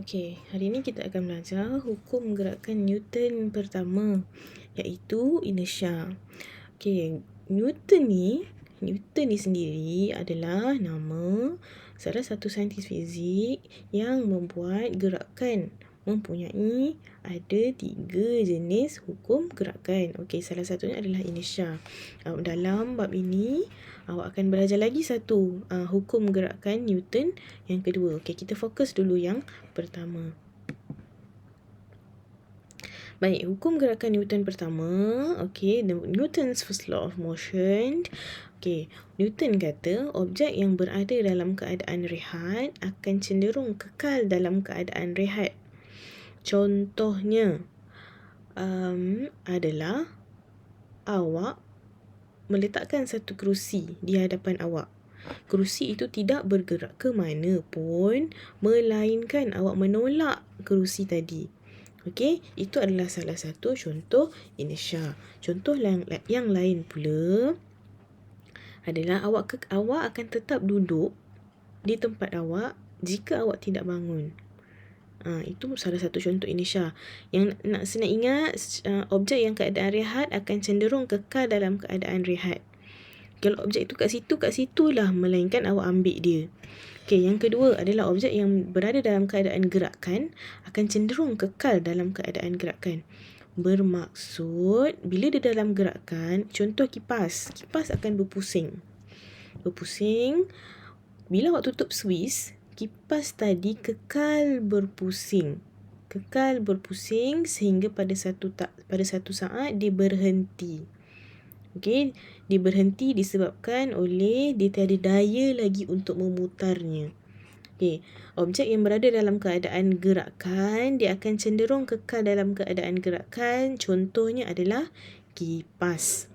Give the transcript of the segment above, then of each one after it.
Okey, hari ini kita akan belajar hukum gerakan Newton pertama, iaitu inertia. Okey, Newton ni sendiri adalah nama salah satu saintis fizik yang membuat gerakan mempunyai ada 3 jenis hukum gerakan. Okey, salah satunya adalah inertia. Dalam bab ini awak akan belajar lagi satu hukum gerakan Newton yang kedua. Okey, kita fokus dulu yang pertama. Baik, hukum gerakan Newton pertama. Okey, Newton's first law of motion. Okey, Newton kata objek yang berada dalam keadaan rehat akan cenderung kekal dalam keadaan rehat. Contohnya adalah awak meletakkan satu kerusi di hadapan awak. Kerusi itu tidak bergerak ke mana pun, melainkan awak menolak kerusi tadi. Okey, itu adalah salah satu contoh inertia. Contoh yang lain pula adalah awak akan tetap duduk di tempat awak jika awak tidak bangun. Itu salah satu contoh inertia. Yang nak senang ingat, objek yang keadaan rehat akan cenderung kekal dalam keadaan rehat. Kalau objek itu kat situ lah, melainkan awak ambil dia. Okey, yang kedua adalah objek yang berada dalam keadaan gerakan akan cenderung kekal dalam keadaan gerakan. Bermaksud bila dia dalam gerakan, contoh kipas akan berpusing. Bila awak tutup suis, kipas tadi kekal berpusing sehingga pada satu saat dia berhenti. Okey, dia berhenti disebabkan oleh dia tiada daya lagi untuk memutarnya. Okey, objek yang berada dalam keadaan gerakan dia akan cenderung kekal dalam keadaan gerakan. Contohnya adalah kipas.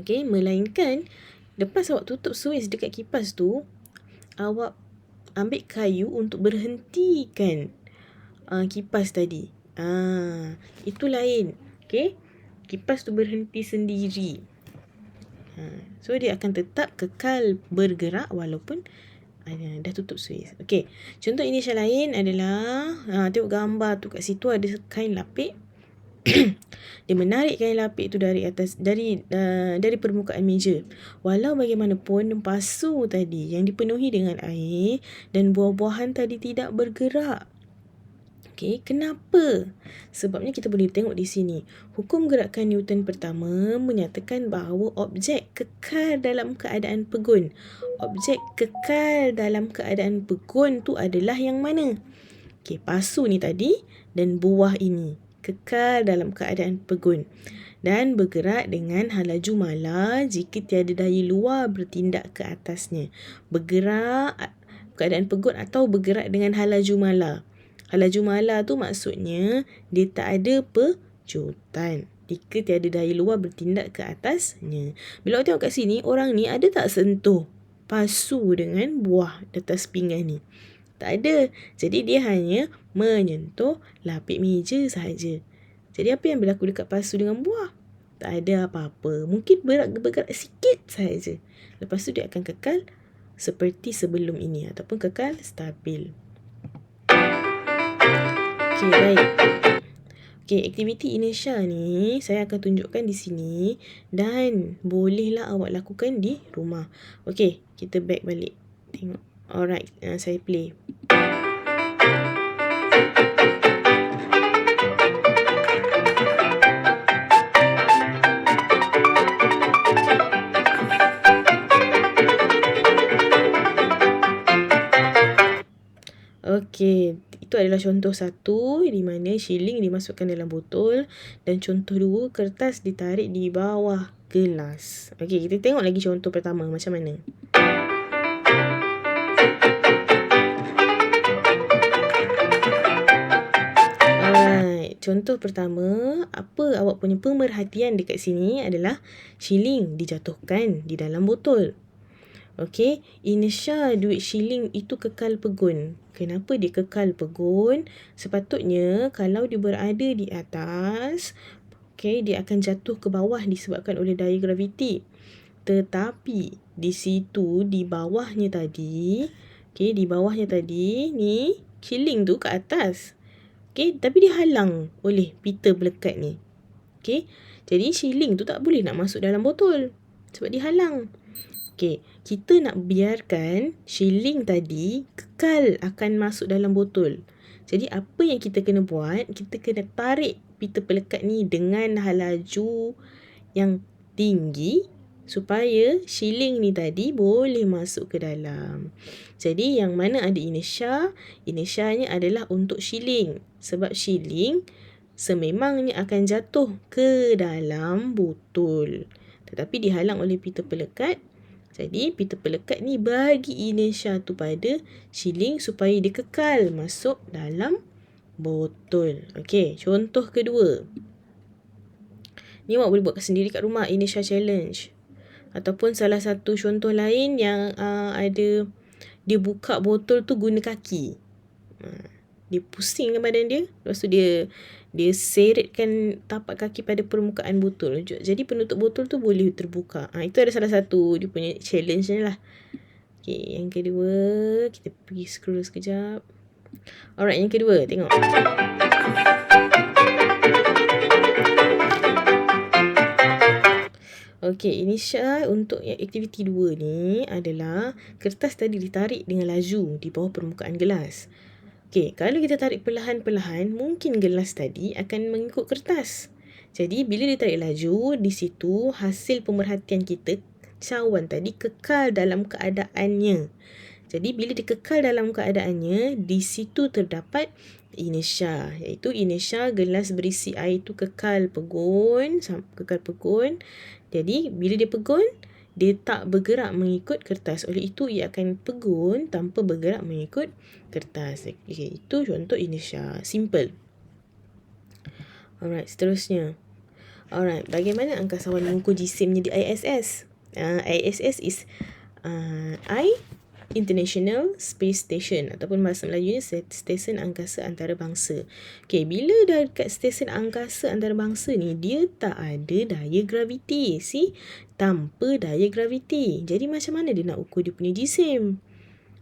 Okey, melainkan lepas awak tutup suis dekat kipas tu, awak ambil kayu untuk berhentikan kipas tadi. Itu lain. Okey, kipas tu berhenti sendiri. So dia akan tetap kekal bergerak walaupun dah tutup suis. Okey, contoh inertia lain adalah tengok gambar tu, kat situ ada kain lapik. Dia menarik kain lapik tu dari permukaan meja. Walau bagaimanapun pasu tadi yang dipenuhi dengan air dan buah-buahan tadi tidak bergerak. Okey, kenapa? Sebabnya kita boleh tengok di sini. Hukum gerakan Newton pertama menyatakan bahawa objek kekal dalam keadaan pegun. Objek kekal dalam keadaan pegun tu adalah yang mana? Okey, pasu ni tadi dan buah ini kekal dalam keadaan pegun dan bergerak dengan halaju mala jika tiada daya luar bertindak ke atasnya. Bergerak keadaan pegun atau bergerak dengan halaju mala. Halaju mala tu maksudnya dia tak ada pejutan jika tiada daya luar bertindak ke atasnya. Bila awak tengok kat sini, orang ni ada tak sentuh pasu dengan buah di atas pinggan ni? Tak ada. Jadi dia hanya menyentuh lapik meja sahaja. Jadi apa yang berlaku dekat pasu dengan buah? Tak ada apa-apa. Mungkin bergerak sikit sahaja. Lepas tu dia akan kekal seperti sebelum ini ataupun kekal stabil. Okey, baik. Okey, aktiviti inertia ni saya akan tunjukkan di sini dan bolehlah awak lakukan di rumah. Okey, kita back balik. Tengok. Alright, saya play. Okey, itu adalah contoh satu di mana shilling dimasukkan dalam botol dan contoh dua, kertas ditarik di bawah gelas. Okey, kita tengok lagi contoh pertama macam mana. Alright, contoh pertama, apa awak punya pemerhatian dekat sini adalah shilling dijatuhkan di dalam botol. Okey, inertia duit shilling itu kekal pegun. Kenapa dia kekal pegun? Sepatutnya kalau dia berada di atas, okey, dia akan jatuh ke bawah disebabkan oleh daya graviti. Tetapi di situ di bawahnya tadi ni shilling tu kat atas. Okay, tapi dihalang oleh pita pelekat ni. Okay, jadi shilling tu tak boleh nak masuk dalam botol sebab dihalang. Okay, kita nak biarkan shilling tadi kekal akan masuk dalam botol. Jadi apa yang kita kena buat, kita kena tarik pita pelekat ni dengan laju yang tinggi supaya shilling ni tadi boleh masuk ke dalam. Jadi yang mana ada inisya-nya adalah untuk shilling. Sebab shilling sememangnya akan jatuh ke dalam botol. Tetapi dihalang oleh pita pelekat. Jadi pita pelekat ni bagi inisya tu pada shilling supaya dia kekal masuk dalam botol. Okey, contoh kedua. Ni awak boleh buat sendiri kat rumah, inisya challenge. Ataupun salah satu contoh lain yang ada dia buka botol tu guna kaki. Dia pusingkan badan dia, lepas tu dia seretkan tapak kaki pada permukaan botol. Jadi penutup botol tu boleh terbuka. Itu ada salah satu dia punya challenge ni lah. Okay, yang kedua kita pergi scroll sekejap. Alright, yang kedua tengok. Okey, inisya untuk aktiviti 2 ni adalah kertas tadi ditarik dengan laju di bawah permukaan gelas. Okey, kalau kita tarik perlahan-perlahan, mungkin gelas tadi akan mengikut kertas. Jadi, bila ditarik laju, di situ hasil pemerhatian kita, cawan tadi kekal dalam keadaannya. Jadi, bila dia kekal dalam keadaannya, di situ terdapat inisya. Iaitu inisya gelas berisi air itu kekal pegun. Jadi, bila dia pegun, dia tak bergerak mengikut kertas. Oleh itu, ia akan pegun tanpa bergerak mengikut kertas. Okay, itu contoh inisya. Simple. Alright, seterusnya. Alright, bagaimana angkasawan mengukur jisimnya di ISS? ISS is International Space Station ataupun bahasa Melayunya Stesen Angkasa Antarabangsa. Okay, bila dah dekat stesen angkasa antarabangsa ni, dia tak ada daya graviti. Tanpa daya graviti. Jadi macam mana dia nak ukur dia punya jisim?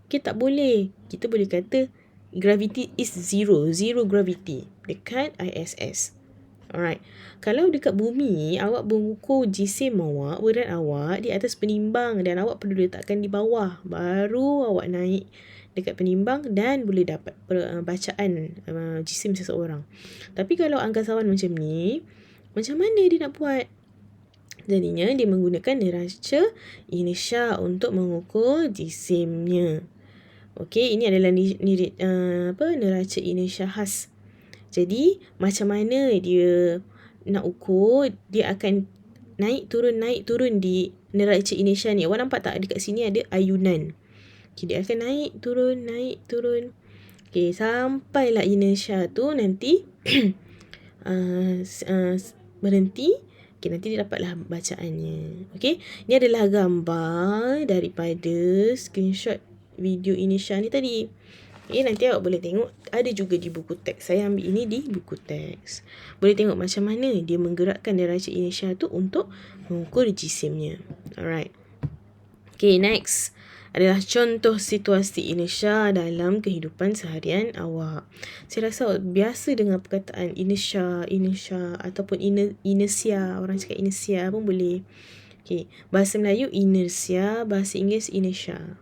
Okay, tak boleh. Kita boleh kata gravity is zero gravity dekat ISS. Alright. Kalau dekat bumi, awak mengukur jisim awak, berat awak di atas penimbang dan awak perlu letakkan di bawah. Baru awak naik dekat penimbang dan boleh dapat bacaan jisim seseorang. Tapi kalau angkasawan macam ni, macam mana dia nak buat? Jadinya dia menggunakan neraca inisya untuk mengukur jisimnya. Okey, ini adalah neraca inisya khas. Jadi, macam mana dia nak ukur, dia akan naik turun di neraca inisya ni. Awak nampak tak dekat sini ada ayunan. Okay, dia akan naik turun. Okay, sampailah inisya tu nanti berhenti. Okay, nanti dia dapatlah bacaannya. Okay, ni adalah gambar daripada screenshot video inisya ni tadi. Okay, nanti awak boleh tengok, ada juga di buku teks. Saya ambil ini di buku teks. Boleh tengok macam mana dia menggerakkan neraca inisya tu untuk mengukur jisimnya. Alright. Okay, next adalah contoh situasi inisya dalam kehidupan seharian awak. Saya rasa awak biasa dengan perkataan inisya ataupun inersia. Orang cakap inersia pun boleh. Okay, bahasa Melayu inersia, bahasa Inggeris inertia.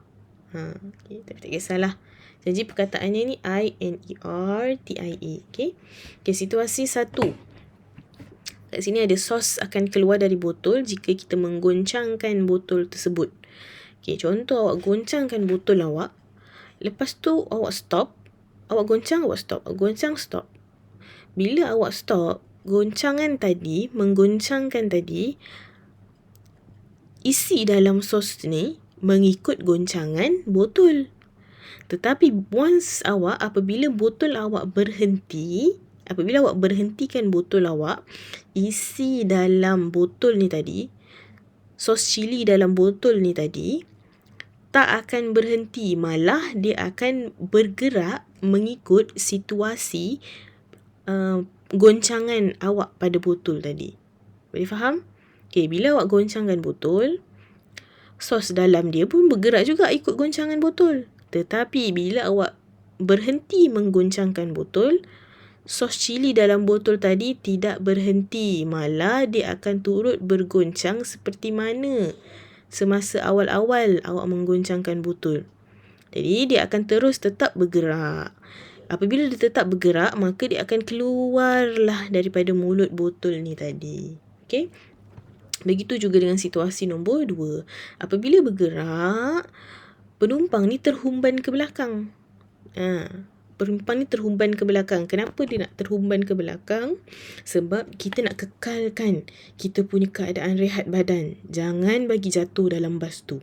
Okay, tapi tak kisahlah. Jadi perkataannya ni INERTIA. Okay, situasi 1. Kat sini ada sos akan keluar dari botol jika kita menggoncangkan botol tersebut. Okay, contoh awak goncangkan botol awak. Lepas tu awak stop. Awak goncang, awak stop. Awak goncang, stop. Bila awak stop, menggoncangkan tadi, isi dalam sos ni mengikut goncangan botol. Tetapi apabila awak berhentikan botol awak, isi dalam botol ni tadi, sos cili dalam botol ni tadi, tak akan berhenti. Malah dia akan bergerak mengikut situasi goncangan awak pada botol tadi. Boleh faham? Okay, bila awak goncangkan botol, sos dalam dia pun bergerak juga ikut goncangan botol. Tetapi bila awak berhenti menggoncangkan botol, sos cili dalam botol tadi tidak berhenti, malah dia akan turut bergoncang seperti mana semasa awal-awal awak menggoncangkan botol. Jadi dia akan terus tetap bergerak. Apabila dia tetap bergerak, maka dia akan keluarlah daripada mulut botol ni tadi. Okey? Begitu juga dengan situasi nombor 2. Apabila bergerak, penumpang ni terhumban ke belakang. Penumpang ni terhumban ke belakang. Kenapa dia nak terhumban ke belakang? Sebab kita nak kekalkan kita punya keadaan rehat badan. Jangan bagi jatuh dalam bas tu.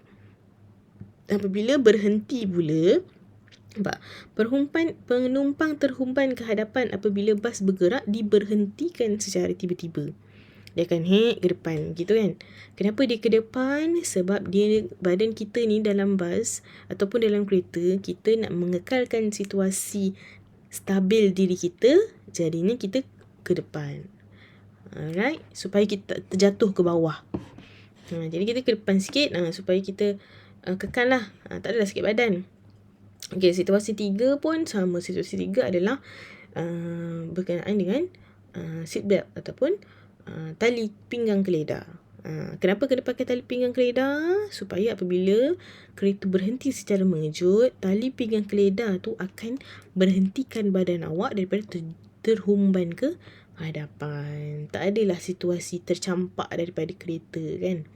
Apabila berhenti pula, penumpang terhumban ke hadapan apabila bas bergerak, diberhentikan secara tiba-tiba. Dia akan ke depan gitu kan. Kenapa dia ke depan? Sebab badan kita ni dalam bas ataupun dalam kereta, kita nak mengekalkan situasi stabil diri kita, jadinya kita ke depan. Alright, supaya kita terjatuh ke bawah. Jadi kita ke depan sikit supaya kita kekal lah. Tak adalah sakit badan. Okay, situasi 3 pun sama. Situasi 3 adalah berkenaan dengan seatbelt ataupun tali pinggang keledar. Kenapa kena pakai tali pinggang keledar? Supaya apabila kereta berhenti secara mengejut, tali pinggang keledar tu akan berhentikan badan awak daripada terhumban ke hadapan. Tak adalah situasi tercampak daripada kereta kan.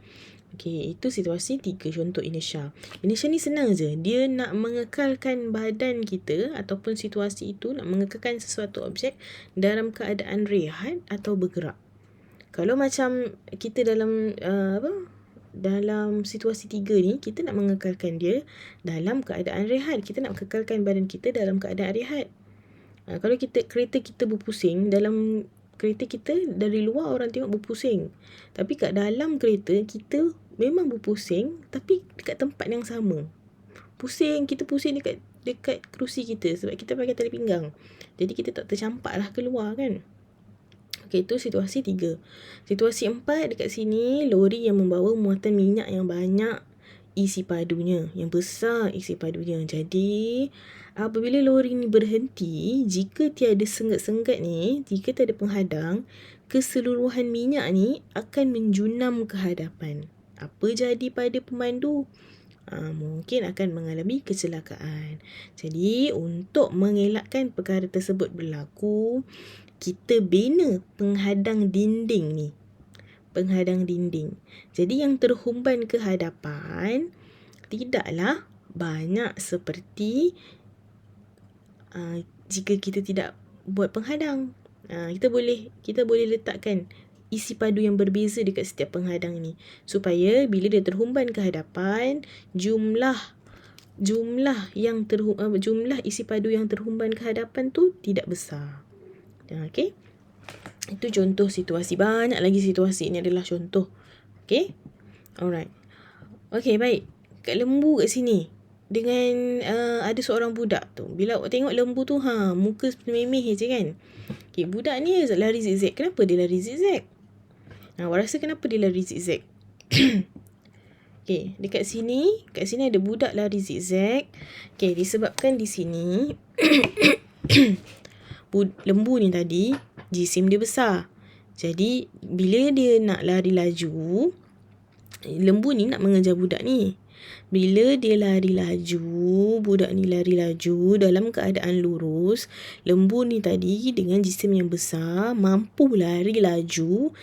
Okey, itu situasi 3, contoh inertia. Inertia ni senang je. Dia nak mengekalkan badan kita ataupun situasi itu nak mengekalkan sesuatu objek dalam keadaan rehat atau bergerak. Kalau macam kita dalam dalam situasi 3 ni, kita nak mengekalkan dia dalam keadaan rehat. Kita nak kekalkan badan kita dalam keadaan rehat. Kalau kereta kita berpusing, dalam kereta kita dari luar orang tengok berpusing. Tapi kat dalam kereta kita memang berpusing, tapi dekat tempat yang sama. Kita pusing dekat kerusi kita sebab kita pakai tali pinggang. Jadi kita tak tercampak lah keluar kan. Okey, itu situasi 3. Situasi 4 dekat sini, lori yang membawa muatan minyak yang banyak isi padunya, yang besar isi padunya. Jadi apabila lori ni berhenti, jika tiada senggat-senggat ni, jika tiada penghadang, keseluruhan minyak ni akan menjunam ke hadapan. Apa jadi pada pemandu? Mungkin akan mengalami kecelakaan. Jadi untuk mengelakkan perkara tersebut berlaku, kita bina penghadang dinding ni. Penghadang dinding. Jadi yang terhumban ke hadapan tidaklah banyak seperti jika kita tidak buat penghadang. Kita boleh letakkan isi padu yang berbeza dekat setiap penghadang ni, supaya bila dia terhumban ke hadapan, jumlah isi padu yang terhumban ke hadapan tu tidak besar. Okey. Itu contoh situasi. Banyak lagi situasi, ini adalah contoh. Okey. Alright. Okey, baik. Kat lembu kat sini, dengan ada seorang budak tu. Bila awak tengok lembu tu, muka memeh je kan. Okay, budak ni lari zigzag. Kenapa dia lari zigzag? Awak rasa kenapa dia lari zigzag? Okay, kat sini ada budak lari zigzag. Okay, disebabkan di sini lembu ni tadi jisim dia besar. Jadi bila dia nak lari laju, lembu ni nak mengejar budak ni. Bila dia lari laju, budak ni lari laju dalam keadaan lurus, lembu ni tadi dengan jisim yang besar mampu lari laju,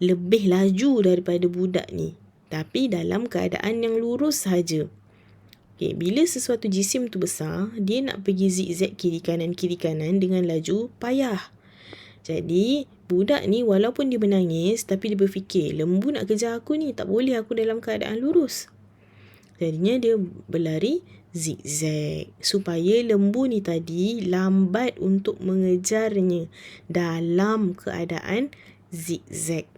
lebih laju daripada budak ni, tapi dalam keadaan yang lurus sahaja. Okay, bila sesuatu jisim tu besar, dia nak pergi zigzag kiri kanan dengan laju payah. Jadi budak ni walaupun dia menangis, tapi dia berfikir, lembu nak kejar aku ni, tak boleh aku dalam keadaan lurus. Jadinya dia berlari zigzag supaya lembu ni tadi lambat untuk mengejarnya dalam keadaan zigzag.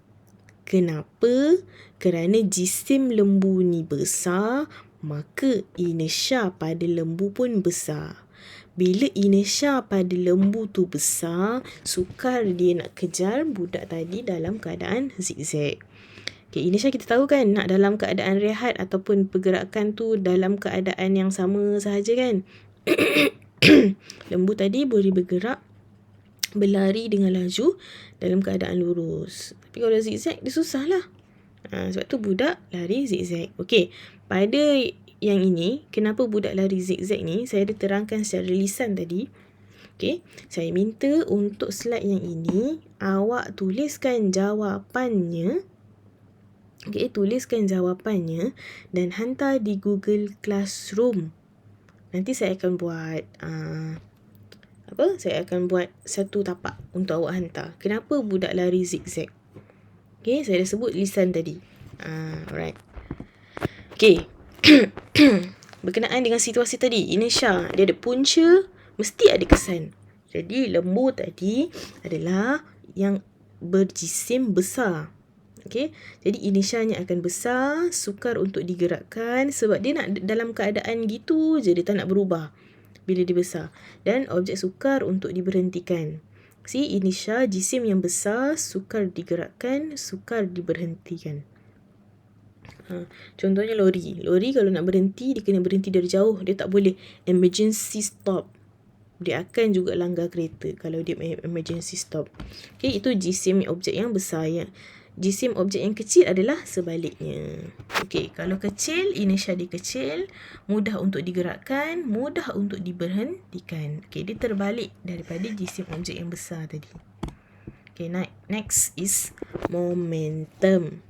Kenapa? Kerana jisim lembu ni besar, maka inertia pada lembu pun besar. Bila inertia pada lembu tu besar, sukar dia nak kejar budak tadi dalam keadaan zigzag. Okay, inertia kita tahu kan, nak dalam keadaan rehat ataupun pergerakan tu dalam keadaan yang sama sahaja kan. Lembu tadi boleh bergerak, berlari dengan laju dalam keadaan lurus. Tapi kalau zigzag, dia susah lah. Sebab tu budak lari zigzag. Okey, pada yang ini, kenapa budak lari zigzag ni, saya ada terangkan secara lisan tadi. Okey, saya minta untuk slide yang ini, awak tuliskan jawapannya. Okey, tuliskan jawapannya dan hantar di Google Classroom. Nanti saya akan buat saya akan buat satu tapak untuk awak hantar. Kenapa budak lari zigzag? Okay, saya dah sebut lisan tadi. Alright. Okay. Berkenaan dengan situasi tadi, inertia, dia ada punca, mesti ada kesan. Jadi, lembu tadi adalah yang berjisim besar. Okay. Jadi, inertianya akan besar, sukar untuk digerakkan sebab dia nak dalam keadaan gitu je, dia tak nak berubah bila dia besar. Dan objek sukar untuk diberhentikan. Inertia jisim yang besar, sukar digerakkan, sukar diberhentikan. Contohnya lori. Lori kalau nak berhenti, dia kena berhenti dari jauh. Dia tak boleh emergency stop. Dia akan juga langgar kereta kalau dia emergency stop. Okay, itu jisim objek yang besar. Jisim objek yang kecil adalah sebaliknya. Okey, kalau kecil, inertia dia kecil, mudah untuk digerakkan, mudah untuk diberhentikan. Okey, dia terbalik daripada jisim objek yang besar tadi. Okey, next is momentum.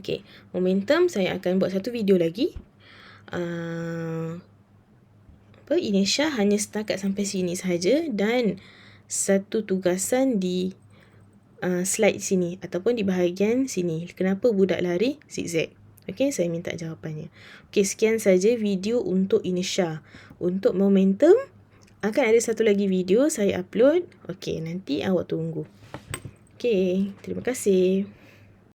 Okey, momentum saya akan buat satu video lagi. Inertia hanya setakat sampai sini sahaja dan satu tugasan di slide sini ataupun di bahagian sini. Kenapa budak lari zigzag? Okey, saya minta jawapannya. Okey, sekian saja video untuk inertia. Untuk momentum, akan ada satu lagi video saya upload. Okey, nanti awak tunggu. Okey, terima kasih.